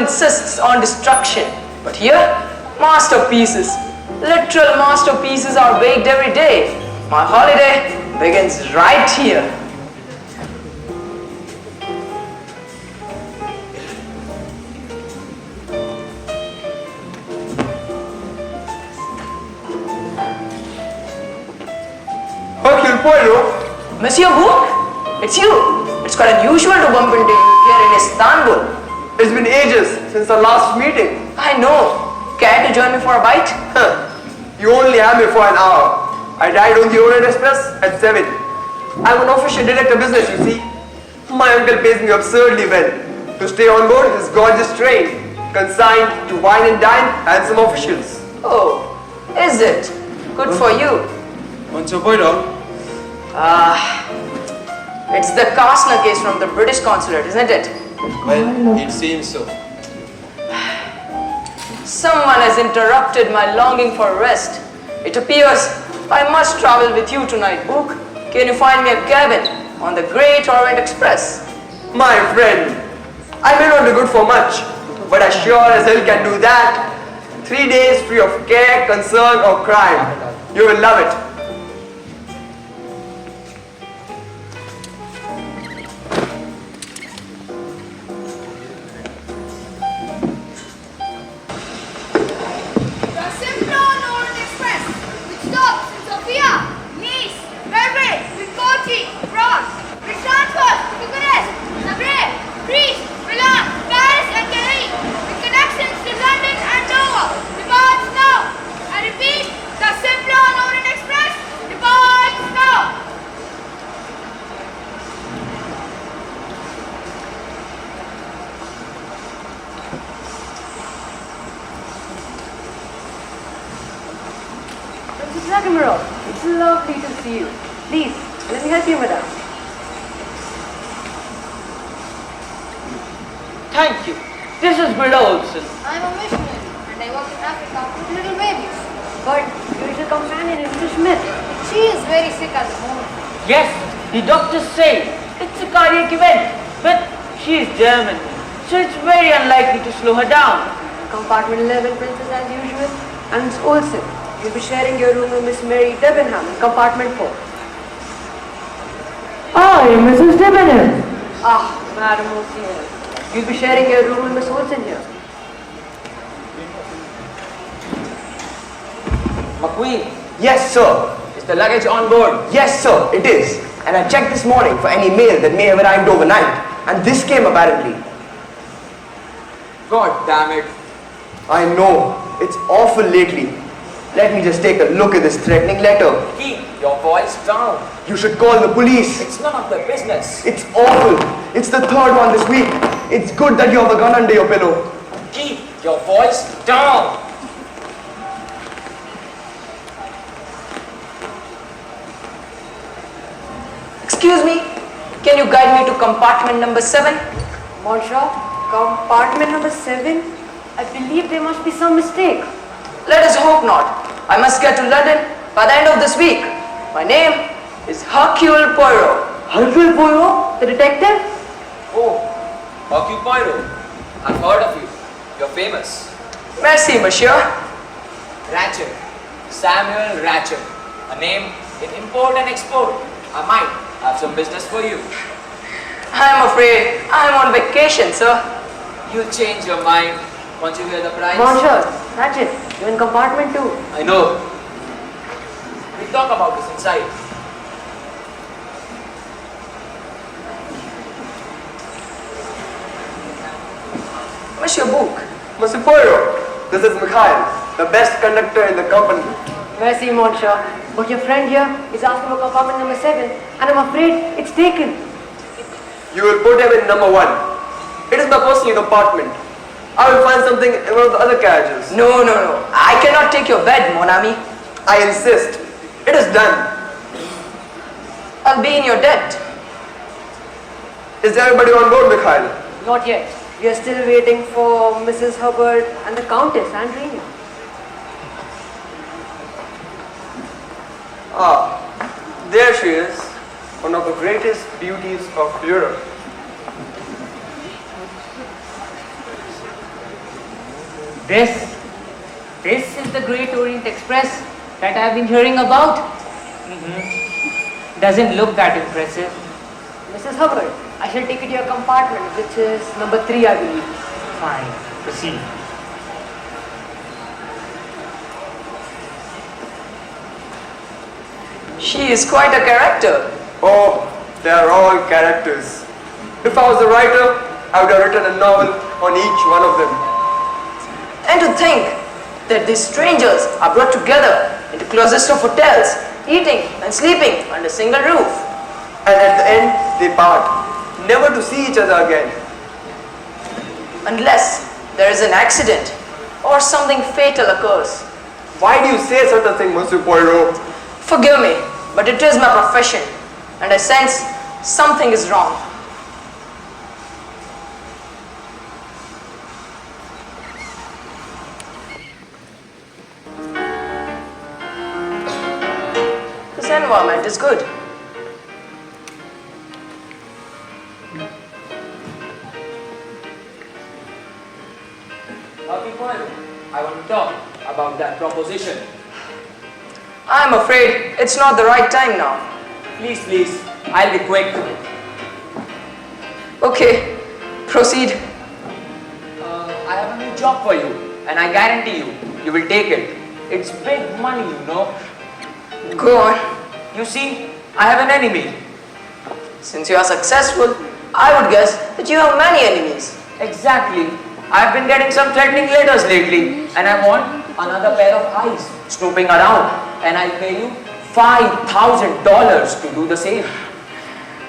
insists on destruction. But here, masterpieces. Literal masterpieces are baked every day. My holiday begins right here. Hercule Poirot? Monsieur Book, it's you. It's quite unusual to bump into you here in Istanbul. It's been ages since our last meeting. I know. Care to join me for a bite? You only have me for an hour. I ride on the Orient Express at 7. I'm an official detective business, you see. My uncle pays me absurdly well to stay on board his gorgeous train, consigned to wine and dine handsome officials. Oh, is it? Good for you. Monsieur Poirot? It's the Kastner case from the British consulate, isn't it? Well, it seems so. Someone has interrupted my longing for rest. It appears I must travel with you tonight, Book. Can you find me a cabin on the Great Orient Express? My friend, I may not be good for much, but I sure as hell can do that. 3 days free of care, concern or crime. You will love it. It's lovely to see you. Please, let me help you, madam. Thank you. This is Greta Olson. I'm a missionary and I work in Africa with little babies. But you is a companion in Mrs. Smith. She is very sick at the moment. Yes, the doctors say it's a cardiac event, but she is German, so it's very unlikely to slow her down. Compartment 11, Princess, as usual. And Miss Olson, you'll be sharing your room with Miss Mary Debenham in compartment 4. Hi, Mrs. Debenham. Ah, Madam Olson. You'll be sharing your room with Miss Olson here. McQueen, Yes, sir. is the luggage on board? Yes, sir, it is. And I checked this morning for any mail that may have arrived overnight. And this came apparently. God damn it. I know. It's awful lately. Let me just take a look at this threatening letter. Keep your voice down. You should call the police. It's none of their business. It's awful. It's the third one this week. It's good that you have a gun under your pillow. Keep your voice down. Excuse me, can you guide me to compartment number 7? Monsieur, compartment number 7? I believe there must be some mistake. Let us hope not. I must get to London by the end of this week. My name is Hercule Poirot. Hercule Poirot, the detective? Oh, Hercule Poirot. I've heard of you. You're famous. Merci, monsieur. Ratchet. Samuel Ratchet. A name in import and export. I might have some business for you. I am afraid I am on vacation, sir. You'll change your mind once you hear the price. Monsieur, Ratchet, you're in compartment 2. I know. We'll talk about this inside. Monsieur Book. Monsieur Poirot, this is Mikhail, the best conductor in the company. Merci, Monsieur. But your friend here is asking for compartment number 7, and I'm afraid it's taken. You will put him in number 1. It is my personal compartment. I will find something in one of the other carriages. No. I cannot take your bed, mon ami. I insist. It is done. I'll be in your debt. Is everybody on board, Mikhail? Not yet. We are still waiting for Mrs. Hubbard and the Countess Andrina. Ah, there she is. One of the greatest beauties of Europe. This, this is the Great Orient Express that I've been hearing about. Doesn't look that impressive. Mrs. Hubbard, I shall take you to your compartment, which is number 3, I believe. Fine, proceed. She is quite a character. Oh, they are all characters. If I was a writer, I would have written a novel on each one of them. And to think that these strangers are brought together into closest of hotels, eating and sleeping under a single roof. And at the end, they part, never to see each other again. Unless there is an accident or something fatal occurs. Why do you say such a thing, Monsieur Poirot? Forgive me, but it is my profession, and I sense something is wrong. This environment is good. I want to talk about that proposition. I'm afraid it's not the right time now. Please, please, I'll be quick. Okay, proceed. I have a new job for you, and I guarantee you, you will take it. It's big money, you know. Go on. You see, I have an enemy. Since you are successful, I would guess that you have many enemies. Exactly. I've been getting some threatening letters lately, and I want another pair of eyes snooping around, and I'll pay you $5,000 to do the same.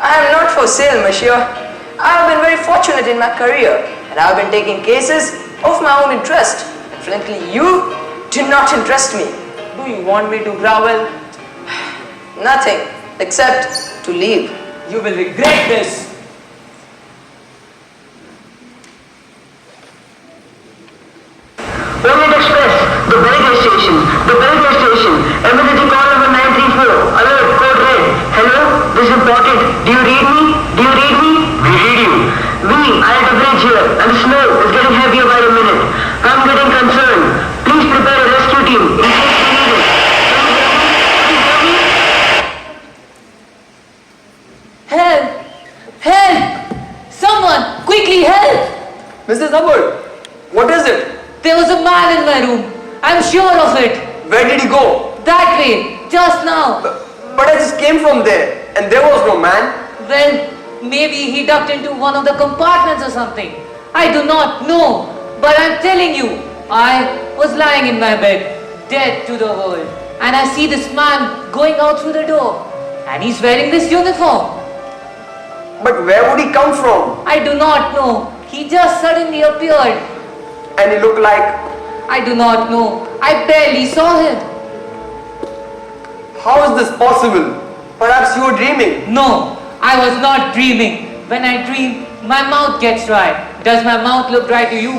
I am not for sale, monsieur. I have been very fortunate in my career, and I have been taking cases of my own interest. And frankly, you do not interest me. Do you want me to grovel? Nothing, except to leave. You will regret this. Orient Express, the Belgian station, the Belgian station, emergency call number 934, alert, code red. Hello, this is important. Do you read me? Do you read me? We read you. We are at the bridge here, and the snow is getting heavier by the minute. I'm getting concerned. Please prepare a rescue team in case we need it. Help! Help! Someone, quickly help! Mrs. Hubbard, what is it? There was a man in my room. I'm sure of it. Where did he go? That way, just now. But I just came from there, and there was no man. Well, maybe he ducked into one of the compartments or something. I do not know. But I'm telling you, I was lying in my bed, dead to the world. And I see this man going out through the door. And he's wearing this uniform. But where would he come from? I do not know. He just suddenly appeared. And he looked like... I do not know. I barely saw him. How is this possible? Perhaps you were dreaming. No, I was not dreaming. When I dream, my mouth gets dry. Does my mouth look dry to you?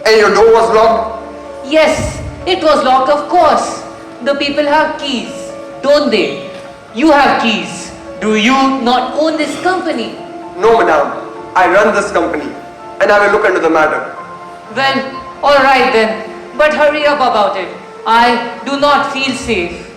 And your door was locked? Yes, it was locked, of course. The people have keys, don't they? You have keys. Do you not own this company? No, madam. I run this company, and I will look into the matter. Well, alright then. But hurry up about it. I do not feel safe.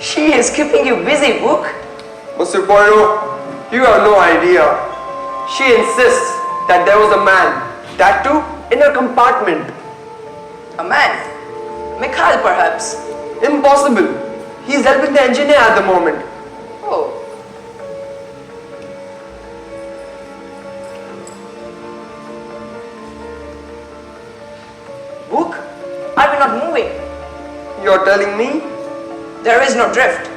She is keeping you busy, Book. Monsieur Poirot, you have no idea. She insists that there was a man, that too, in her compartment. A man. Mikhail, perhaps. Impossible. He is helping the engineer at the moment. Oh. Book, are we not moving? You are telling me? There is no drift.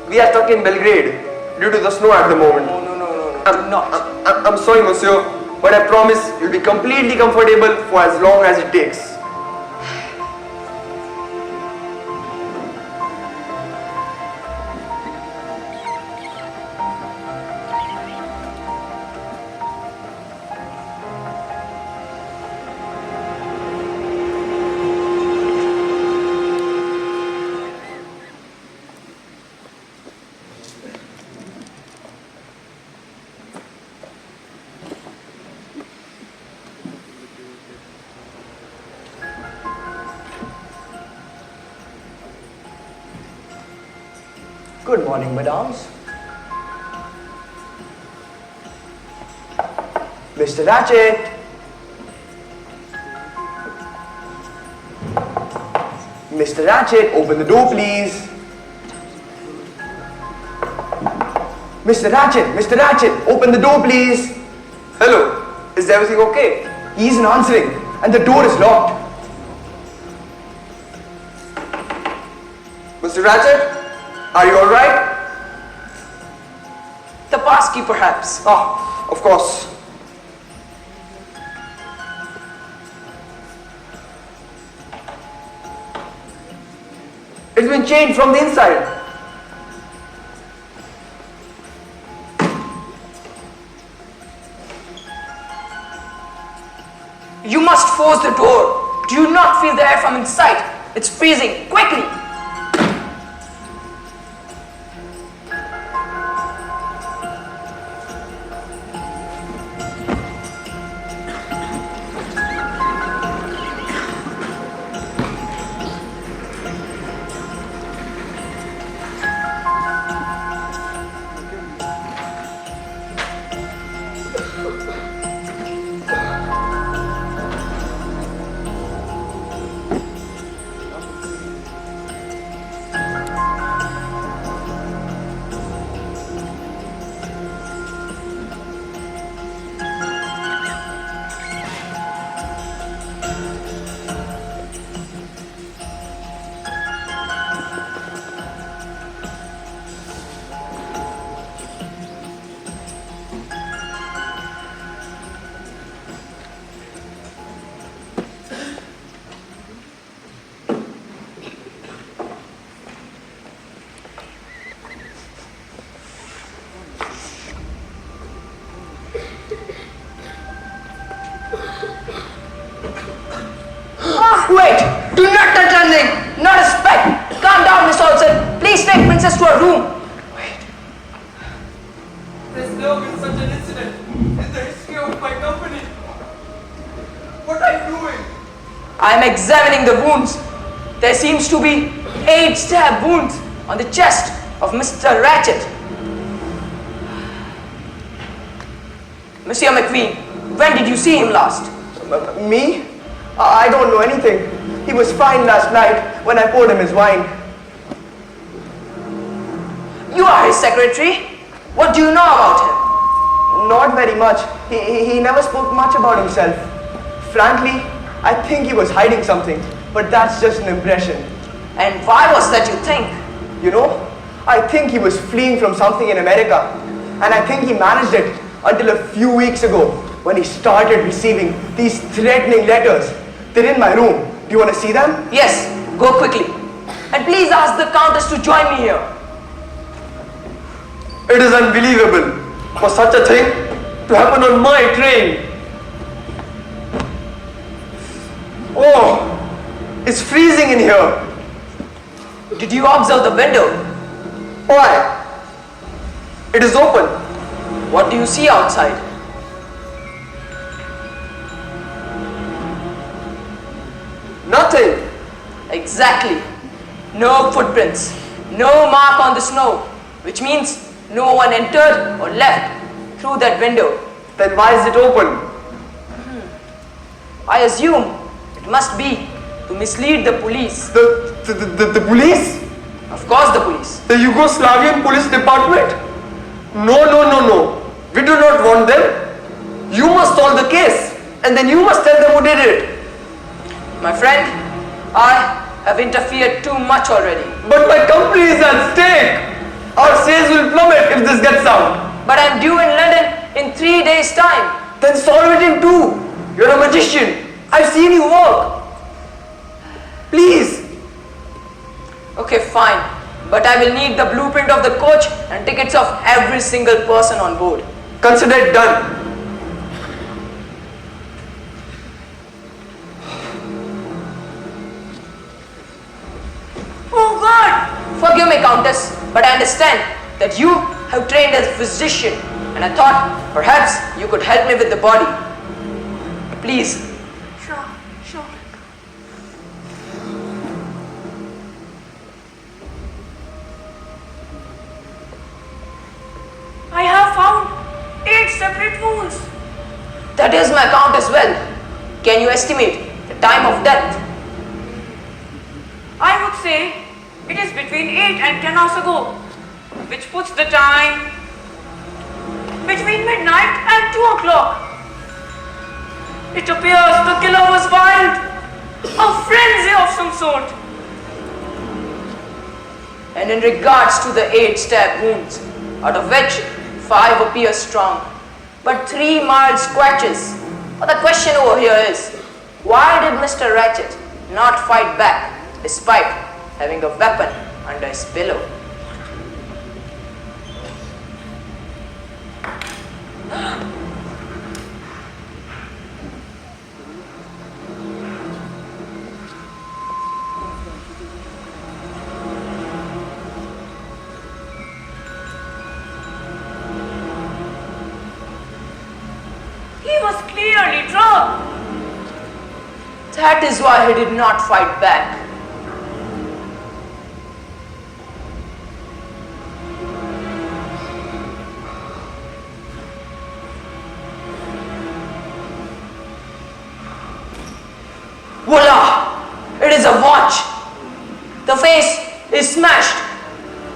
We are stuck in Belgrade due to the snow at the moment. No, I'm not. I'm sorry, monsieur, but I promise you'll be completely comfortable for as long as it takes. Good morning, madams. Mr. Ratchet. Mr. Ratchet, open the door, please. Mr. Ratchet, open the door, please. Hello. Is everything okay? He isn't answering, and the door is locked. Mr. Ratchet, are you alright? The passkey, perhaps. Ah, of course. It's been chained from the inside. You must force the door. Do you not feel the air from inside? It's freezing. Quickly! Wait! Do not touch anything! Not a speck! Calm down, Miss Olsen. Please take Princess to her room. There's never been such an incident in the history of my company. What are you doing? I am examining the wounds. There seems to be 8 stab wounds on the chest of Mr. Ratchet. Monsieur McQueen, when did you see him last? Me? I don't know anything. He was fine last night when I poured him his wine. You are his secretary. What do you know about him? Not very much. He never spoke much about himself. Frankly, I think he was hiding something, but that's just an impression. And why was that, you think? You know, I think he was fleeing from something in America, and I think he managed it until a few weeks ago when he started receiving these threatening letters. They're in my room. Do you want to see them? Yes, go quickly. And please ask the Countess to join me here. It is unbelievable for such a thing to happen on my train. Oh, it's freezing in here. Did you observe the window? Why? It is open. What do you see outside? Nothing. Exactly. No footprints. No mark on the snow. Which means no one entered or left through that window. Then why is it open? I assume it must be to mislead the police. The police? Of course, the police. The Yugoslavian police department? No. We do not want them. You must solve the case. And then you must tell them who did it. My friend, I have interfered too much already. But my company is at stake. Our sales will plummet if this gets out. But I'm due in London in 3 days' time. Then solve it in 2. You're a magician. I've seen you work. Please. Okay, fine. But I will need the blueprint of the coach and tickets of every single person on board. Consider it done. Oh God! Forgive me, Countess, but I understand that you have trained as a physician, and I thought perhaps you could help me with the body. Please. Sure. That is my count as well. Can you estimate the time of death? I would say it is between 8 and 10 hours ago, which puts the time between midnight and 2 o'clock. It appears the killer was wild, a frenzy of some sort. And in regards to the 8 stab wounds, out of which 5 appear strong, but 3 mild scratches. But the question over here is, why did Mr. Ratchet not fight back despite having a weapon under his pillow? He was clearly drunk. That is why he did not fight back. Voila! It is a watch. The face is smashed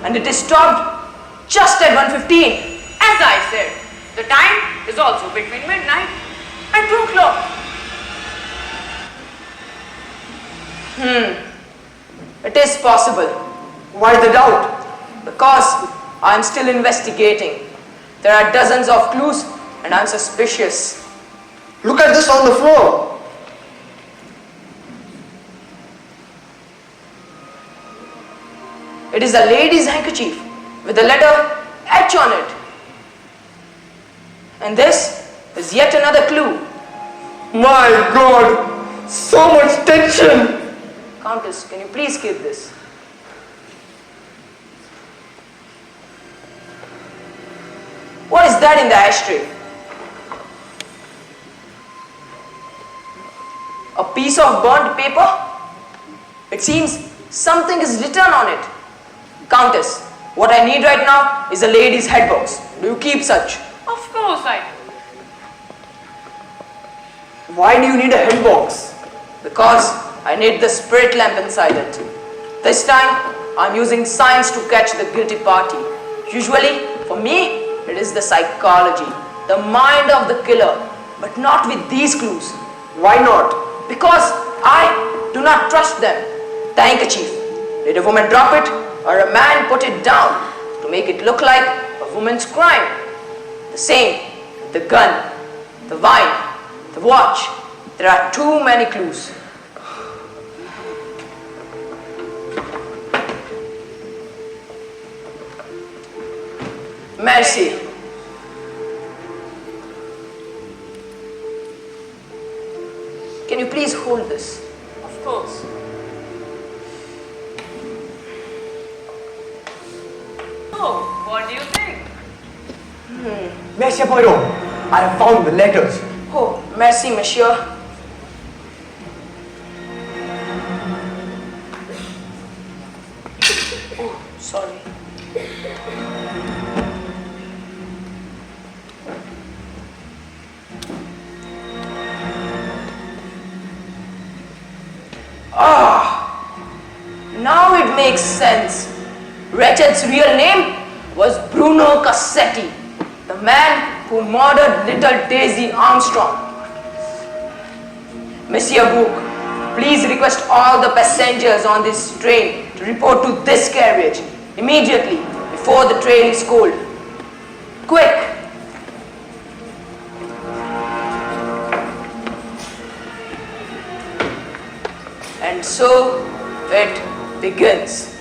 and it is stopped just at 1:15. As I said, the time is also between midnight and 2 o'clock. It is possible. Why the doubt? Because I am still investigating. There are dozens of clues and I am suspicious. Look at this on the floor. It is a lady's handkerchief with the letter H on it. And this is yet another clue. My God, so much tension. Countess, can you please keep this? What is that in the ashtray? A piece of burnt paper? It seems something is written on it. Countess, what I need right now is a lady's head box. Do you keep such? Of course I do. Why do you need a head box? Because I need the spirit lamp inside it. This time, I'm using science to catch the guilty party. Usually, for me, it is the psychology, the mind of the killer, but not with these clues. Why not? Because I do not trust them. The handkerchief. Did a woman drop it or a man put it down to make it look like a woman's crime? The same with the gun, the wine, the watch. There are too many clues. Merci. Can you please hold this? Of course. Oh, what do you think? Monsieur Poirot, I have found the letters. Oh, merci, monsieur. Oh, sorry. Now it makes sense. Ratchet's real name was Bruno Cassetti, the man who murdered little Daisy Armstrong. Monsieur Book, please request all the passengers on this train to report to this carriage immediately before the train is cold. Quick! And so it begins.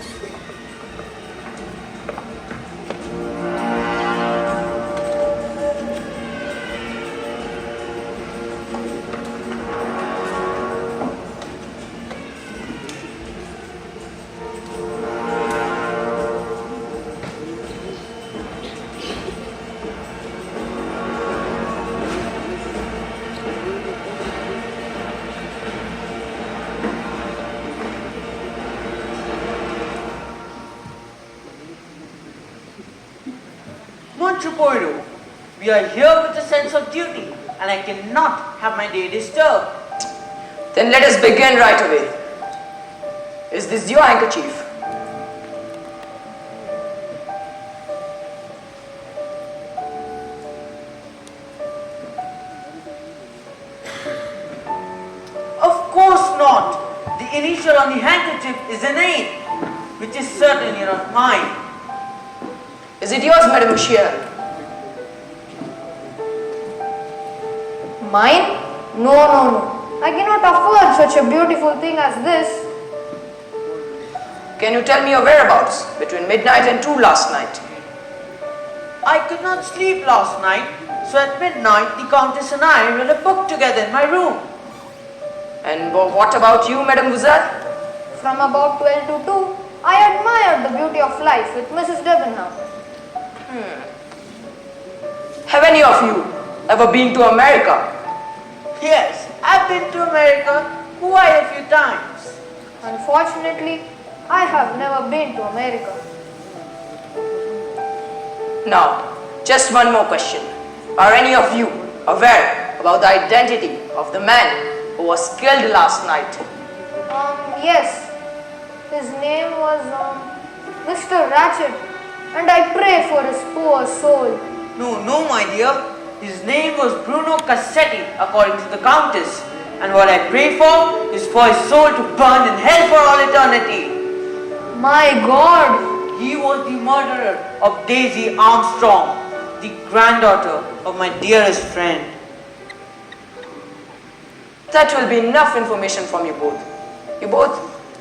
Monsieur Poirot, we are here with a sense of duty. and I cannot have my day disturbed. Then let us begin right away. Is this your handkerchief? Of course not. The initial on the handkerchief is an A, which is certainly not mine. Is it yours, Mademoiselle? Mine? No, no, no. I cannot afford such a beautiful thing as this. Can you tell me your whereabouts between midnight and 2 last night? I could not sleep last night, so at midnight the Countess and I read a book together in my room. And what about you, Mademoiselle? From about 12 to 2, I admired the beauty of life with Mrs. Debenham. Have any of you ever been to America? Yes, I've been to America quite a few times. Unfortunately, I have never been to America. Now, just one more question. Are any of you aware about the identity of the man who was killed last night? Yes. His name was Mr. Ratchet, and I pray for his poor soul. No, my dear. His name was Bruno Cassetti, according to the Countess. And what I pray for is for his soul to burn in hell for all eternity. My God! He was the murderer of Daisy Armstrong, the granddaughter of my dearest friend. That will be enough information from you both. You both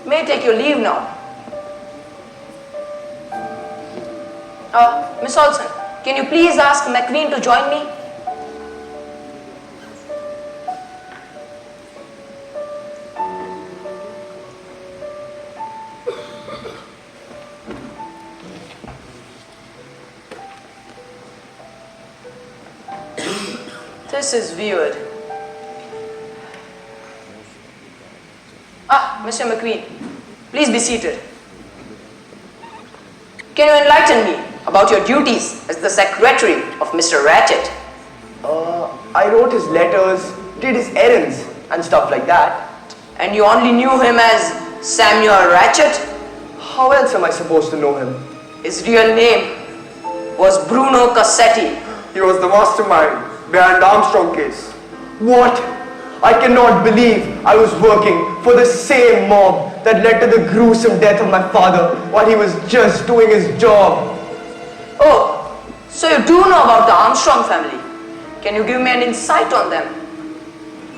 may take your leave now. Miss Olson, can you please ask McQueen to join me? This is weird. Mr. McQueen, please be seated. Can you enlighten me about your duties as the secretary of Mr. Ratchet? I wrote his letters, did his errands and stuff like that. And you only knew him as Samuel Ratchet? How else am I supposed to know him? His real name was Bruno Cassetti. He was the mastermind behind the Armstrong case. What? I cannot believe I was working for the same mob that led to the gruesome death of my father while he was just doing his job. Oh, so you do know about the Armstrong family. Can you give me an insight on them?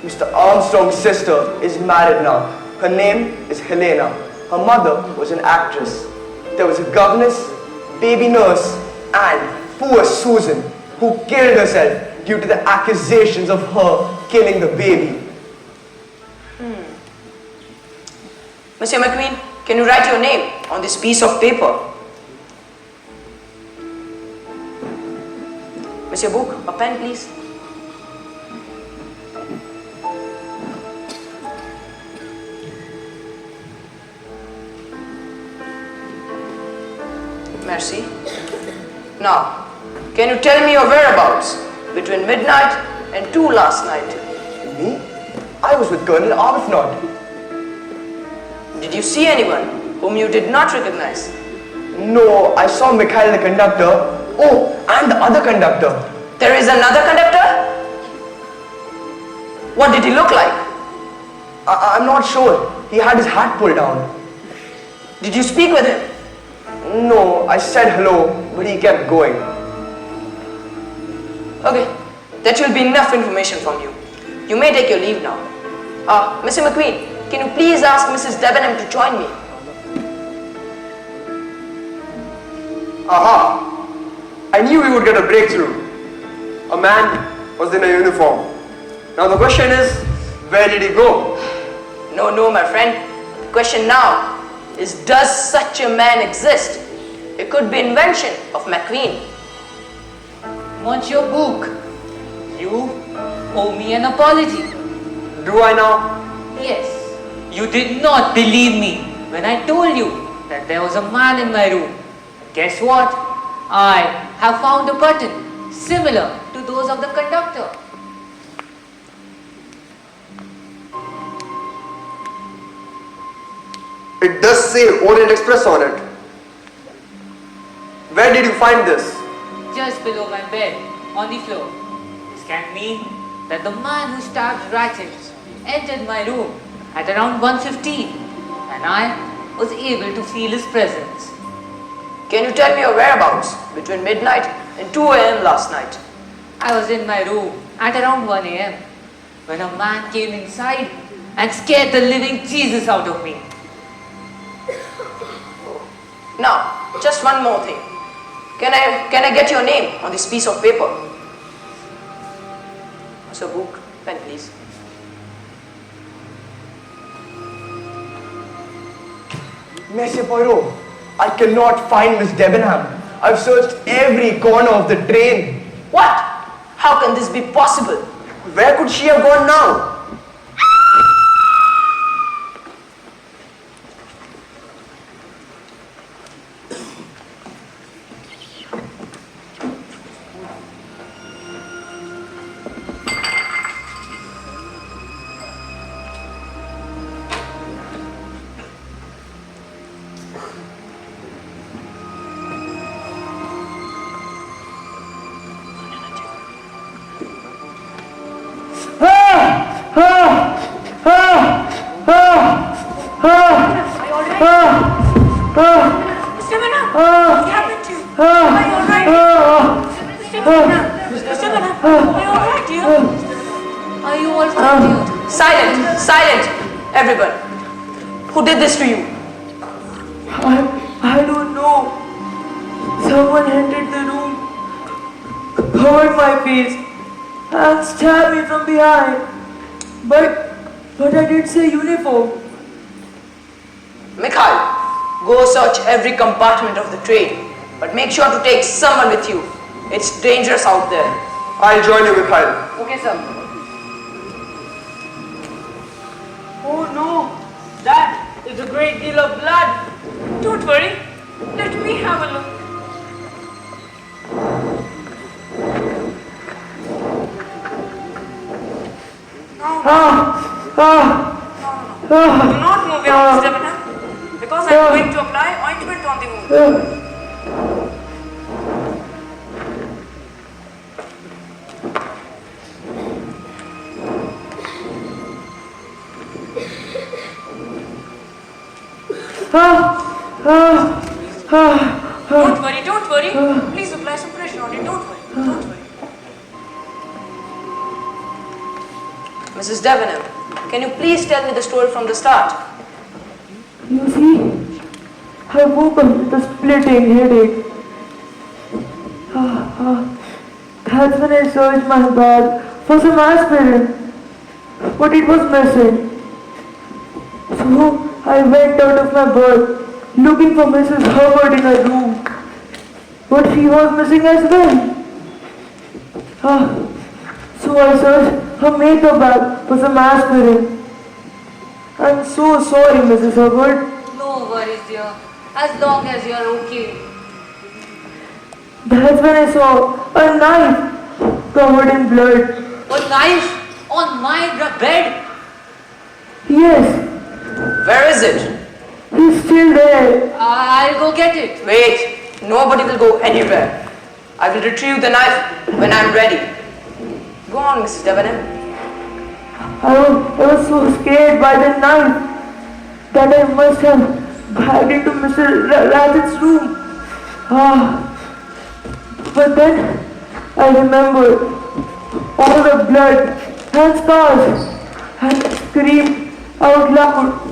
Mr. Armstrong's sister is married now. Her name is Helena. Her mother was an actress. There was a governess, baby nurse, and poor Susan, who killed herself due to the accusations of her killing the baby. Monsieur McQueen, can you write your name on this piece of paper? Monsieur Book, a pen please. Merci. Now, can you tell me your whereabouts between midnight and 2 last night? Me? I was with Colonel Arbuthnot. Did you see anyone whom you did not recognize? No, I saw Mikhail the conductor. Oh, and the other conductor. There is another conductor? What did he look like? I'm not sure. He had his hat pulled down. Did you speak with him? No, I said hello, but he kept going. Okay, that will be enough information from you. You may take your leave now. Mr. McQueen, can you please ask Mrs. Debenham to join me? Aha! I knew we would get a breakthrough. A man was in a uniform. Now the question is, where did he go? No, my friend. The question now is, does such a man exist? It could be invention of McQueen. Monsieur Book, you owe me an apology. Do I now? Yes, you did not believe me when I told you that there was a man in my room. Guess what? I have found a button similar to those of the conductor. It does say Orient Express on it. Where did you find this? Just below my bed, on the floor. This can mean that the man who stabbed Ratchet entered my room at around 1:15 and I was able to feel his presence. Can you tell me your whereabouts between midnight and 2 a.m. last night? I was in my room at around 1 a.m. when a man came inside and scared the living Jesus out of me. Now, just one more thing. Can I get your name on this piece of paper? Sir, book, pen please. Monsieur Poirot, I cannot find Miss Debenham. I've searched every corner of the train. What? How can this be possible? Where could she have gone now? Everyone. Who did this to you? I don't know. Someone entered the room, covered my face, and stabbed me from behind. But I didn't say uniform. Mikhail, go search every compartment of the train, but make sure to take someone with you. It's dangerous out there. I'll join you, Mikhail. Okay, sir. Oh no, that is a great deal of blood. Don't worry, let me have a look. Do not move your arms, Debenham, because I am going to apply ointment on the wound. Don't worry. Please apply some pressure on it. Don't worry. Mrs. Debenham, can you please tell me the story from the start? You see, I woke up with a splitting headache. That's when I searched my bag for some aspirin, but it was missing. So I went out of my berth looking for Mrs. Hubbard in her room, but she was missing as well. So I searched her makeup bag for some aspirin. I'm so sorry, Mrs. Hubbard. No worries, dear. As long as you're okay. That's when I saw a knife covered in blood. A knife on my bed? Yes, Where is it? he's still there. I'll go get it. Wait, nobody will go anywhere. I will retrieve the knife when I'm ready. Go on, Mrs. Debenham. I was so scared by the knife that I must have bagged into Mr. Ratchet's room. But then I remembered all the blood and scars and screamed out loud.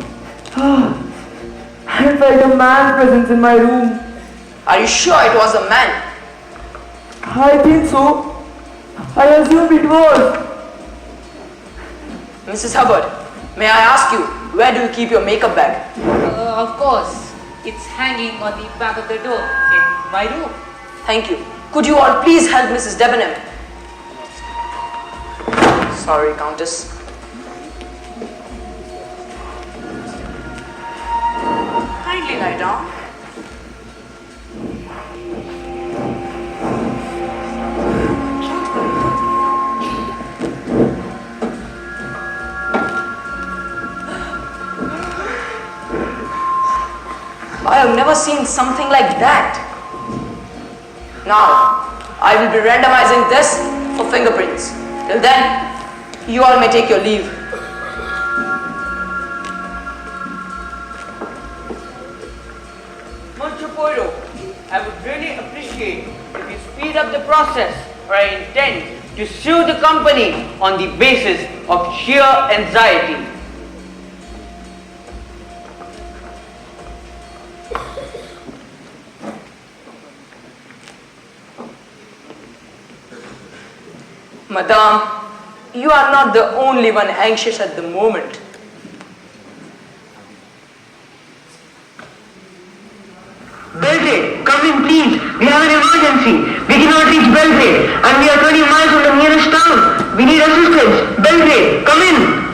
I felt a man's presence in my room. Are you sure it was a man? I think so. I assumed it was. Mrs. Hubbard, may I ask you, where do you keep your makeup bag? Of course. It's hanging on the back of the door in my room. Thank you. Could you all please help Mrs. Debenham? Sorry, Countess. Kindly lie down. seen something like that. Now, I will be randomizing this for fingerprints. Till then, you all may take your leave. Monsieur Poirot, I would really appreciate if you speed up the process, or I intend to sue the company on the basis of sheer anxiety. Madame, you are not the only one anxious at the moment. Belgrade, come in please. We have an emergency. We cannot reach Belgrade and we are 20 miles from the nearest town. We need assistance. Belgrade, come in.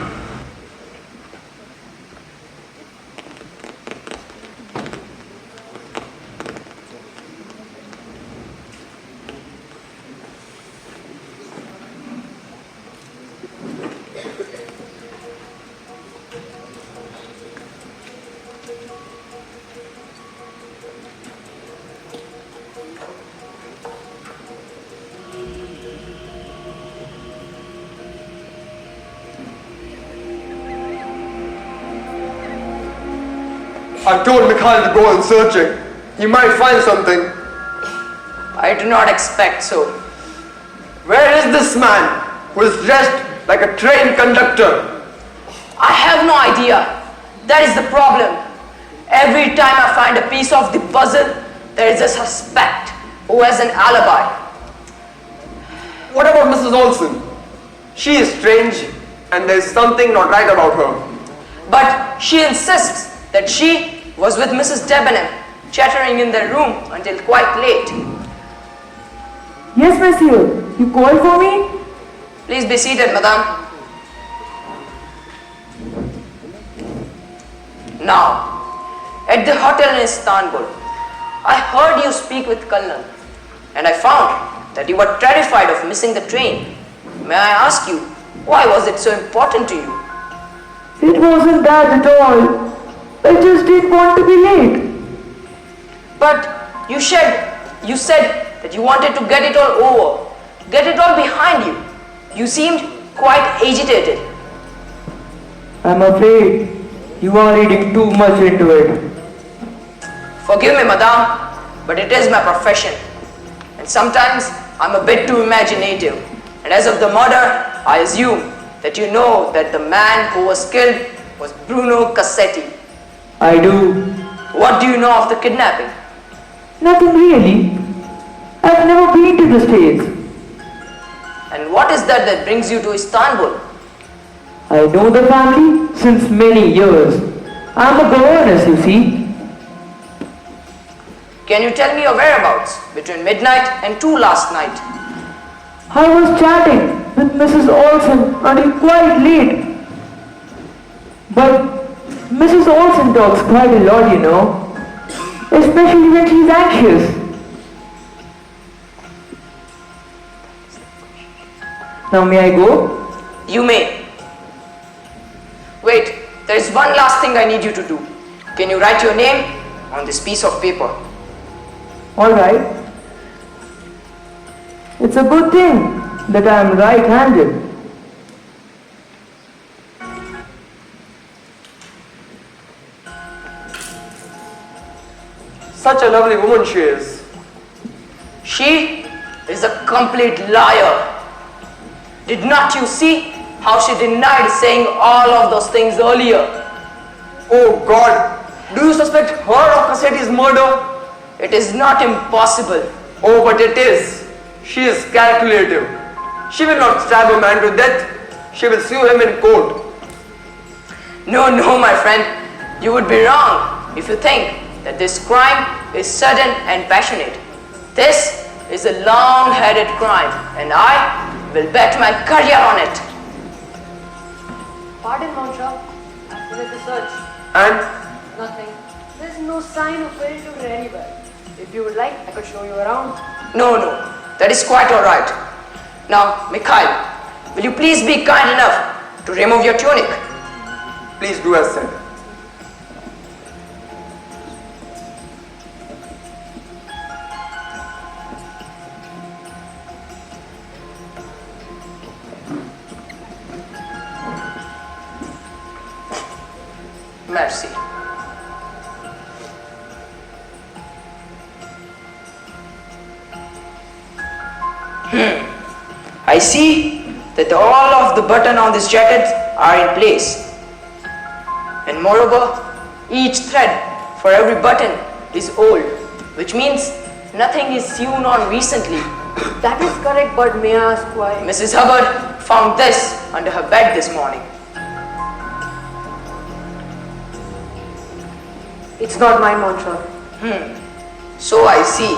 I told Mikhail to go on searching. He might find something. I do not expect so. Where is this man who is dressed like a train conductor? I have no idea. That is the problem. Every time I find a piece of the puzzle, there is a suspect who has an alibi. What about Mrs. Olsen? She is strange and there is something not right about her. But she insists that she was with Mrs. Debenham, chattering in their room until quite late. Yes, monsieur. You called for me? Please be seated, madame. Now, at the hotel in Istanbul, I heard you speak with Kalnan, and I found that you were terrified of missing the train. May I ask you, why was it so important to you? It wasn't that at all. I just didn't want to be late. But you said that you wanted to get it all over, get it all behind you. You seemed quite agitated. I'm afraid you are reading too much into it. Forgive me, madame, but it is my profession. And sometimes I'm a bit too imaginative. And as of the murder, I assume that you know that the man who was killed was Bruno Cassetti. I do. What do you know of the kidnapping? Nothing really. I've never been to the States. And what is that brings you to Istanbul? I know the family since many years. I'm a governess, you see. Can you tell me your whereabouts between midnight and 2 last night? I was chatting with Mrs. Olsen until quite late. But Mrs. Olsen talks quite a lot, you know. Especially when she's anxious. Now may I go? You may. Wait, there is one last thing I need you to do. Can you write your name on this piece of paper? Alright. It's a good thing that I am right-handed. Such a lovely woman she is. She is a complete liar. Did not you see how she denied saying all of those things earlier? Oh God, do you suspect her of Cassetti's murder? It is not impossible. Oh, but it is. She is calculative. She will not stab a man to death. She will sue him in court. No, my friend. You would be wrong if you think that this crime is sudden and passionate. This is a long-headed crime, and I will bet my career on it. Pardon, Monsieur. I finished the search. And Nothing. There's no sign of Wilton anywhere. If you would like, I could show you around. No, that is quite all right. Now, Mikhail, will you please be kind enough to remove your tunic? please do as said. I see that all of the buttons on this jacket are in place. And moreover, each thread for every button is old, which means nothing is sewn on recently. That is correct, but may I ask why? Mrs. Hubbard found this under her bed this morning. It's not mine, Monsieur. So I see.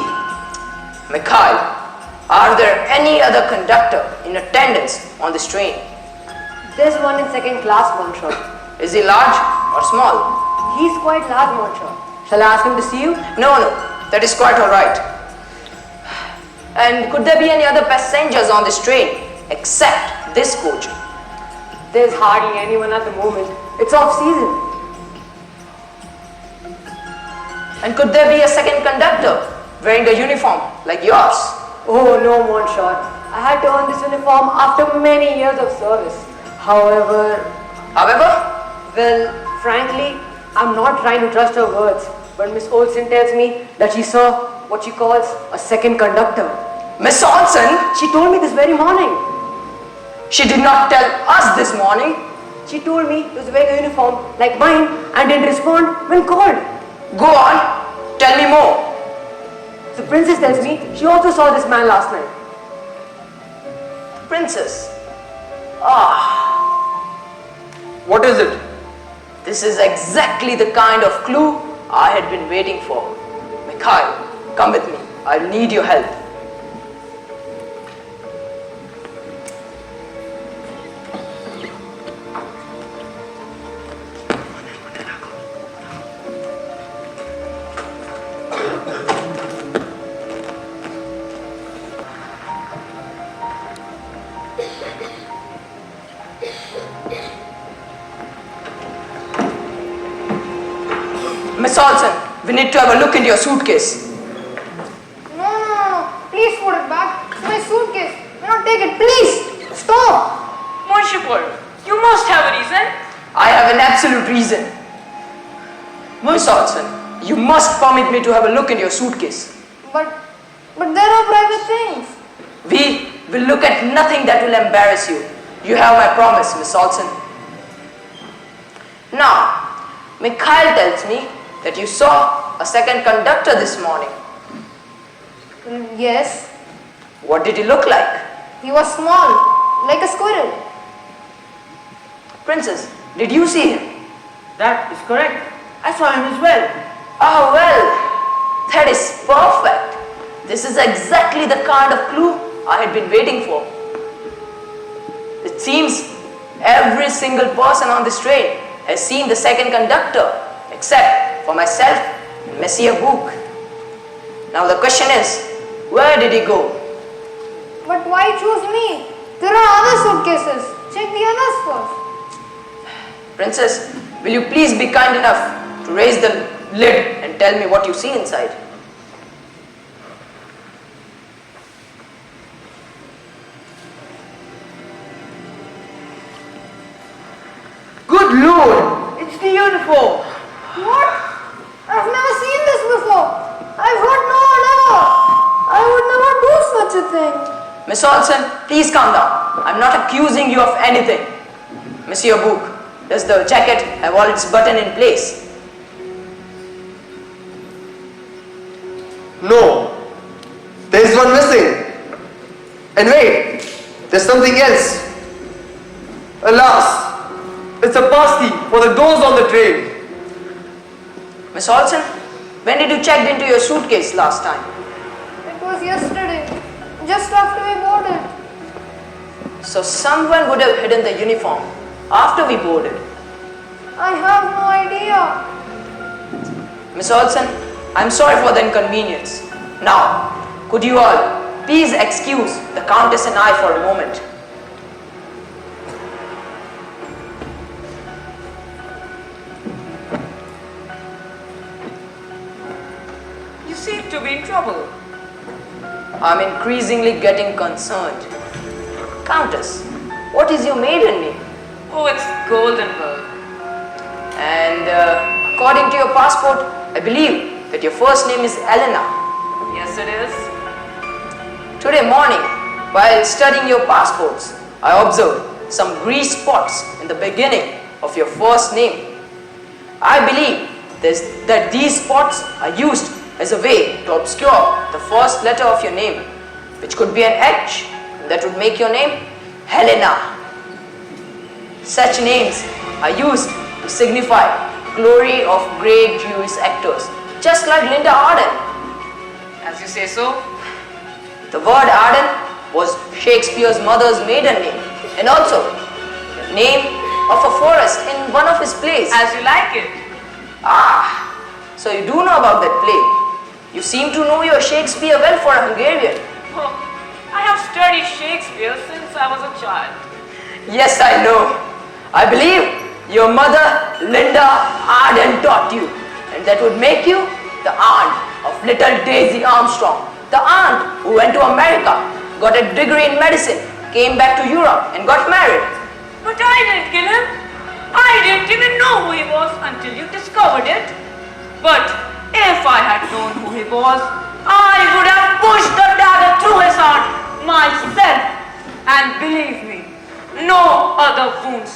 Mikhail, are there any other conductor in attendance on this train? There's one in second class, Monsieur. Is he large or small? He's quite large, Monsieur. Shall I ask him to see you? No, that is quite alright. And could there be any other passengers on this train except this coach? There's hardly anyone at the moment. It's off season. And could there be a second conductor wearing a uniform like yours? Oh no, Monsieur. I had to earn this uniform after many years of service. However, well, frankly, I'm not trying to trust her words, but Miss Olsen tells me that she saw what she calls a second conductor. Miss Olsen? She told me this very morning. She did not tell us this morning. She told me he was wearing a uniform like mine and didn't respond when called. Go on, tell me more. The princess tells me she also saw this man last night. Princess? What is it? This is exactly the kind of clue I had been waiting for. Mikhail, come with me. I'll need your help. Miss Olsen, we need to have a look into your suitcase. No. Please put it back. It's my suitcase. Do not take it. Please. Stop. Monsieur Paul, you must have a reason. I have an absolute reason. Miss Olsen, you must permit me to have a look into your suitcase. But there are private things. We will look at nothing that will embarrass you. You have my promise, Miss Olsen. Now, Mikhail tells me that you saw a second conductor this morning. Yes. What did he look like? He was small, like a squirrel. Princess, did you see him? That is correct. I saw him as well. Oh well, that is perfect. This is exactly the kind of clue I had been waiting for. It seems every single person on this train has seen the second conductor, except for myself and Monsieur Book. Now the question is, where did he go? But why choose me? There are other suitcases. Check the others first. Princess, will you please be kind enough to raise the lid and tell me what you see inside? Good Lord! It's the uniform! What? I've never seen this before. I've heard no one ever. I would never do such a thing. Miss Olsen, please calm down. I'm not accusing you of anything. Monsieur Book, does the jacket have all its button in place? No. There's one missing. And wait, there's something else. Alas, it's a pass key for the doors on the train. Miss Olsen, when did you check into your suitcase last time? It was yesterday, just after we boarded. So someone would have hidden the uniform after we boarded. I have no idea. Miss Olsen, I'm sorry for the inconvenience. Now, could you all please excuse the Countess and I for a moment? You seem to be in trouble. I'm increasingly getting concerned. Countess, what is your maiden name? Oh, it's Goldenberg. And according to your passport, I believe that your first name is Elena. Yes, it is. Today morning, While studying your passports, I observed some grease spots in the beginning of your first name. I believe that these spots are used as a way to obscure the first letter of your name, which could be an H, and that would make your name Helena. Such names are used to signify glory of great Jewish actors, just like Linda Arden. As you say so. The word Arden was Shakespeare's mother's maiden name, and also the name of a forest in one of his plays. As you like it. Ah, so you do know about that play. You seem to know your Shakespeare well for a Hungarian. Oh, I have studied Shakespeare since I was a child. Yes, I know. I believe your mother, Linda Arden, taught you, and that would make you the aunt of little Daisy Armstrong, the aunt who went to America, got a degree in medicine, came back to Europe, and got married. But I didn't kill him. I didn't even know who he was until you discovered it. But if I had known who he was, I would have pushed the dagger through his heart myself. And believe me, no other wounds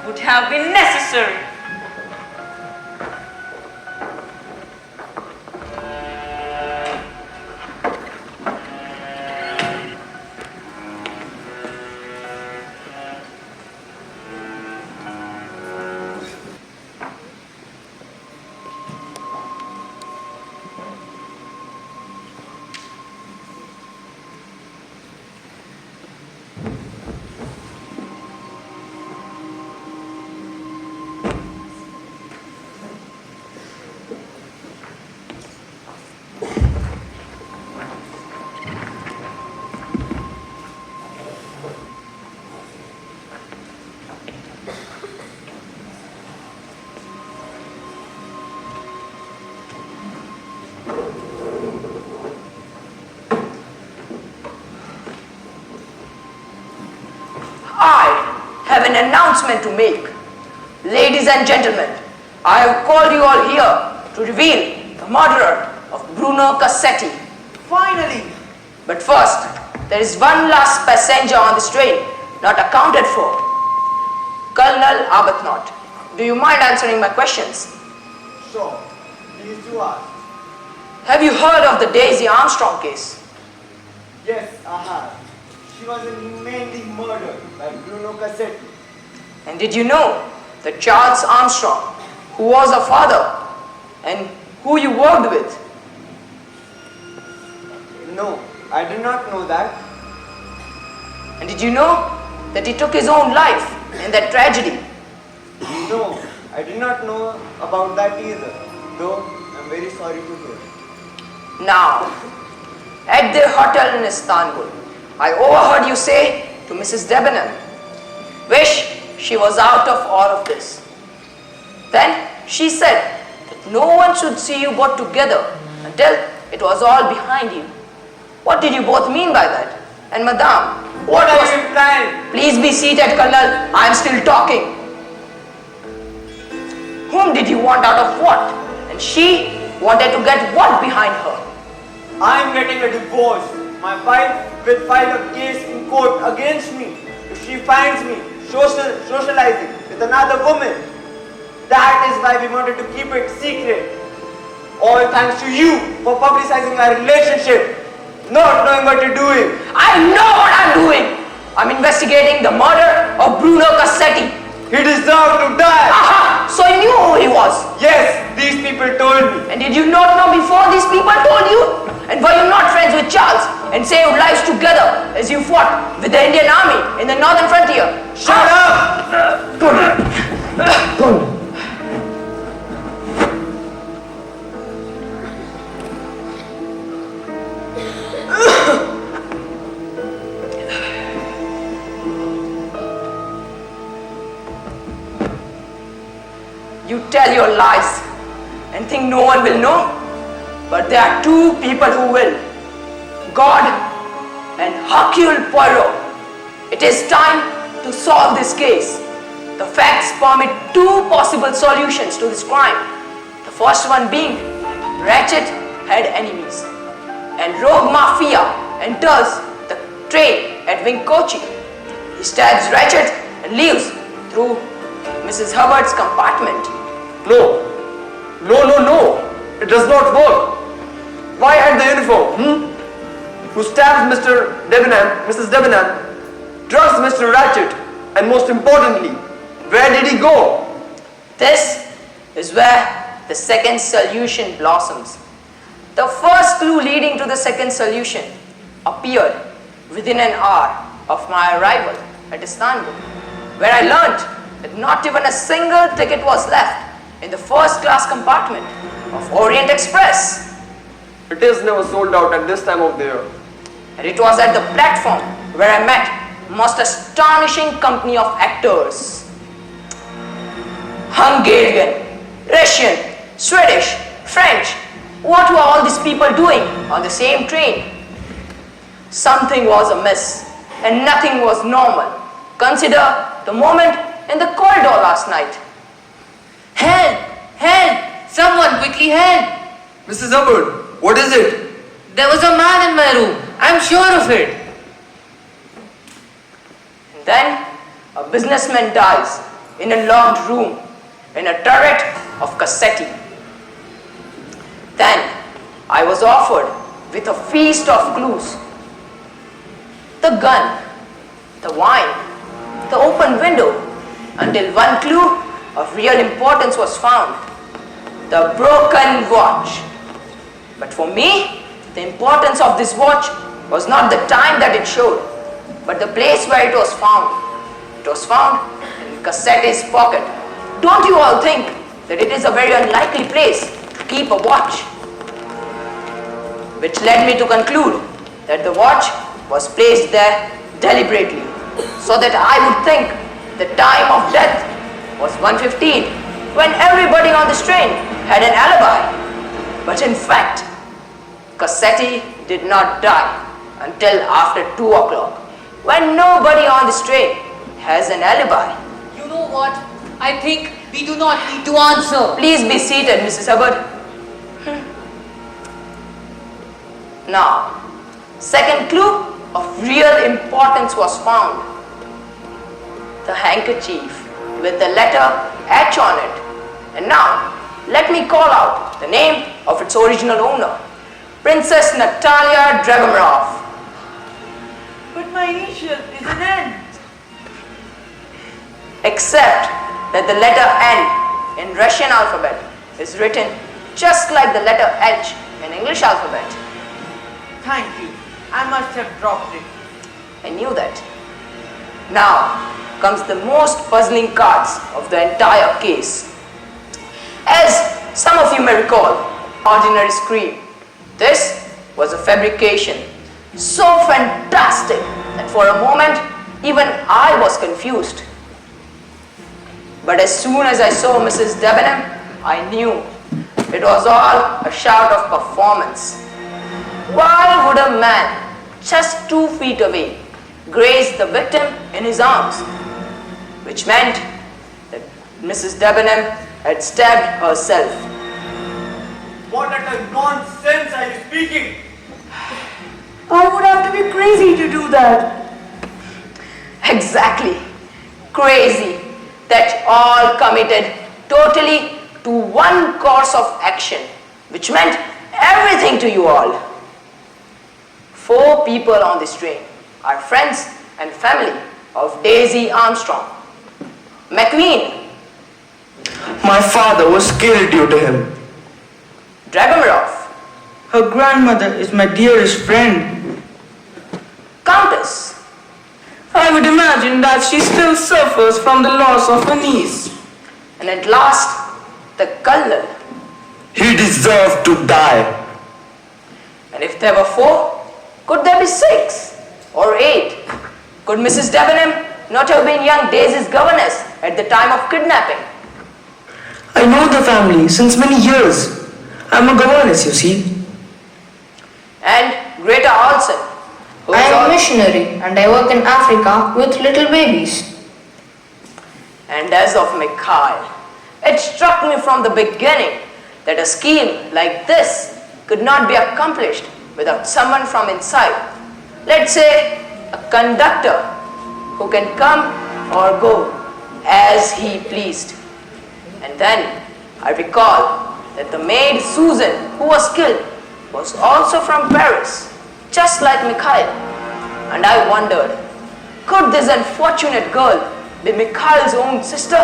would have been necessary. Have an announcement to make. Ladies and gentlemen, I have called you all here to reveal the murderer of Bruno Cassetti. Finally! But first, there is one last passenger on this train not accounted for. Colonel Arbuthnot, do you mind answering my questions? Sure. Please do ask. Have you heard of the Daisy Armstrong case? Yes, I have. She was inhumanely murdered by Bruno Cassetti. And did you know that Charles Armstrong, who was her father and who you worked with? No, I did not know that. And did you know that he took his own life in that tragedy? No, I did not know about that either, though I'm very sorry to hear. Now, at their hotel in Istanbul, I overheard you say to Mrs. Debenham, wish she was out of all of this. Then she said that no one should see you both together until it was all behind you. What did you both mean by that? And Madame, What are you implying? please be seated, Colonel. I am still talking. Whom did you want out of what? And she wanted to get what behind her? I am getting a divorce. My wife will file a case in court against me if she finds me socializing with another woman. That is why we wanted to keep it secret. All thanks to you for publicizing our relationship, not knowing what you're doing. I know what I'm doing. I'm investigating the murder of Bruno Cassetti. He deserved to die. Aha! So you knew who he was. Yes, these people told me. And did you not know before these people told you? And were you not friends with Charles and saved lives together as you fought with the Indian army in the northern frontier? Shut up! Go. You tell your lies and think no one will know, but there are two people who will, God and Hercule Poirot. It is time to solve this case. The facts permit two possible solutions to this crime. The first one being Ratchet had enemies and rogue mafia enters the train at Wing Kochi. He stabs Ratchet and leaves through Mrs. Hubbard's compartment. No. No. It does not work. Why hide the uniform? Who stabs Mrs. Debenham, drugs Mr. Ratchet, and most importantly, where did he go? This is where the second solution blossoms. The first clue leading to the second solution appeared within an hour of my arrival at Istanbul, where I learnt that not even a single ticket was left in the first class compartment of Orient Express. It is never sold out at this time of the year. And it was at the platform where I met a most astonishing company of actors. Hungarian, Russian, Swedish, French. What were all these people doing on the same train? Something was amiss and nothing was normal. Consider the moment in the corridor last night. Help! Help! Someone quickly help! Mrs. Hubbard, what is it? There was a man in my room. I'm sure of it. And then a businessman dies in a locked room in a turret of Cassetti. Then I was offered with a feast of clues. The gun, the wine, the open window, until one clue of real importance was found. The broken watch. But for me, the importance of this watch was not the time that it showed, but the place where it was found. It was found in Cassetti's pocket. Don't you all think that it is a very unlikely place to keep a watch? Which led me to conclude that the watch was placed there deliberately, so that I would think the time of death was 1:15, when everybody on this train had an alibi. But in fact, Cassetti did not die until after 2 o'clock, when nobody on this train has an alibi. You know what? I think we do not need to answer. Please be seated, Mrs. Hubbard. Now, second clue of real importance was found. The handkerchief with the letter H on it. And now, let me call out the name of its original owner, Princess Natalia Dragomirov. But my initial is an N. Except that the letter N in Russian alphabet is written just like the letter H in English alphabet. Thank you. I must have dropped it. I knew that. Now comes the most puzzling cards of the entire case. As some of you may recall, ordinary scream. This was a fabrication so fantastic that for a moment even I was confused. But as soon as I saw Mrs. Debenham, I knew it was all a shout of performance. Why would a man just 2 feet away graze the victim in his arms? Which meant that Mrs. Debenham had stabbed herself. What utter nonsense are you speaking? I would have to be crazy to do that. Exactly. Crazy. That all committed totally to one course of action, which meant everything to you all. 4 people on this train are friends and family of Daisy Armstrong. McQueen. My father was killed due to him. Dragomirov. Her grandmother is my dearest friend. Countess. I would imagine that she still suffers from the loss of her niece. And at last, the Colonel. He deserved to die. And if there were 4, could there be 6 or 8? Could Mrs. Debenham not have been young Daisy's governess at the time of kidnapping? I know the family since many years. I'm a governess, you see. And Greta Olsen. I am a missionary and I work in Africa with little babies. And as of Mikhail, it struck me from the beginning that a scheme like this could not be accomplished without someone from inside. Let's say a conductor who can come or go as he pleased. And then I recall that the maid Susan, who was killed, was also from Paris, just like Mikhail. And I wondered, could this unfortunate girl be Mikhail's own sister?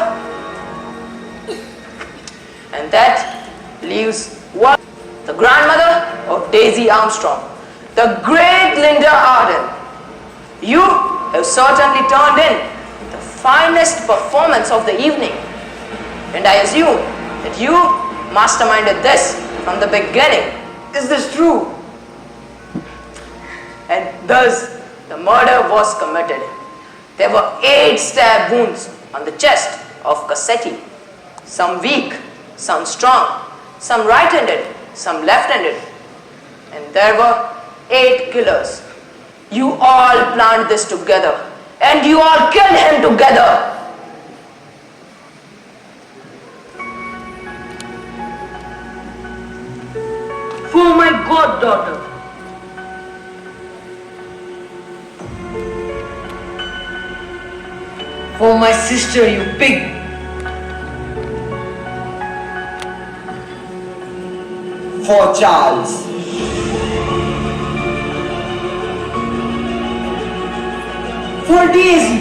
And that leaves one, the grandmother of Daisy Armstrong, the great Linda Arden. You have certainly turned in the finest performance of the evening, and I assume that you masterminded this from the beginning. Is this true? And thus the murder was committed. There were 8 stab wounds on the chest of Cassetti, some weak, some strong, some right-handed, some left-handed, and there were 8 killers. You all planned this together, and you all killed him together. For my goddaughter. For my sister, you pig. For Charles. For Daisy.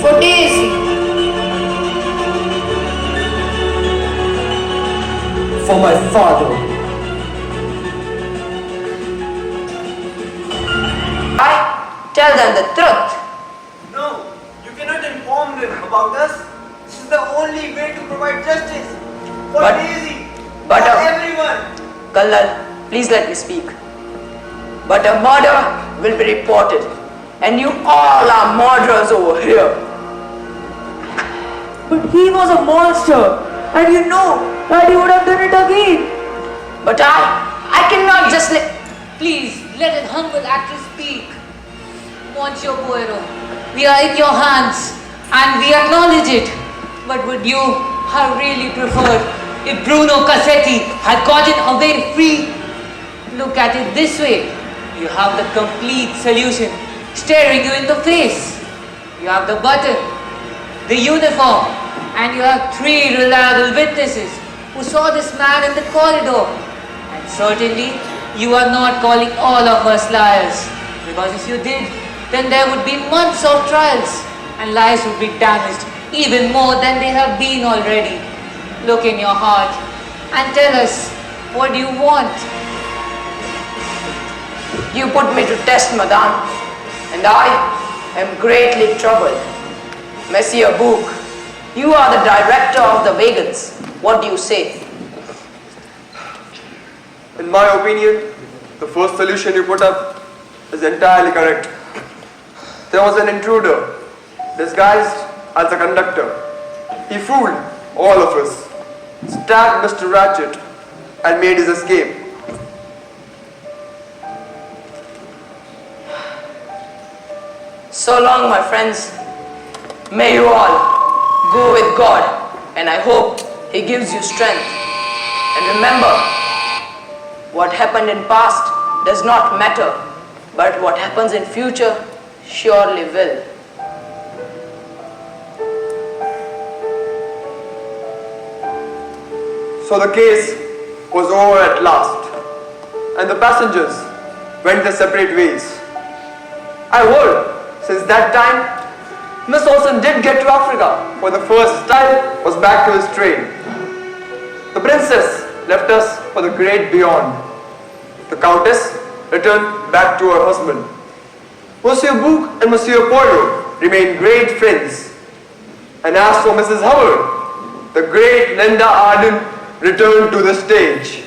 For Daisy. For my father. Tell them the truth. No, you cannot inform them about us. This is the only way to provide justice. For Daisy. For everyone. Colonel, please let me speak. But a murder will be reported, and you all are murderers over here. But he was a monster, and you know that he would have done it again. But I cannot just let... Please, let an humble actress speak. Monsieur Poirot, we are in your hands, and we acknowledge it. But would you have really preferred if Bruno Cassetti had gotten away free? Look at it this way. You have the complete solution staring you in the face. You have the button, the uniform, and you have 3 reliable witnesses who saw this man in the corridor. And certainly, you are not calling all of us liars. Because if you did, then there would be months of trials, and lives would be damaged even more than they have been already. Look in your heart and tell us, what do you want? You put me to test, madame, and I am greatly troubled. Monsieur Book, you are the director of the wagons. What do you say? In my opinion, the first solution you put up is entirely correct. There was an intruder, disguised as a conductor. He fooled all of us, stabbed Mr. Ratchet, and made his escape. So long, my friends. May you all go with God, and I hope He gives you strength. And remember, what happened in past does not matter, but what happens in future surely will. So the case was over at last, and the passengers went their separate ways. I heard, since that time, Miss Olsen did get to Africa for the first time, was back to his train. The princess left us for the great beyond. The countess returned back to her husband. Monsieur Bouc and Monsieur Poirot remained great friends. And as for Mrs. Howard, the great Linda Arden returned to the stage.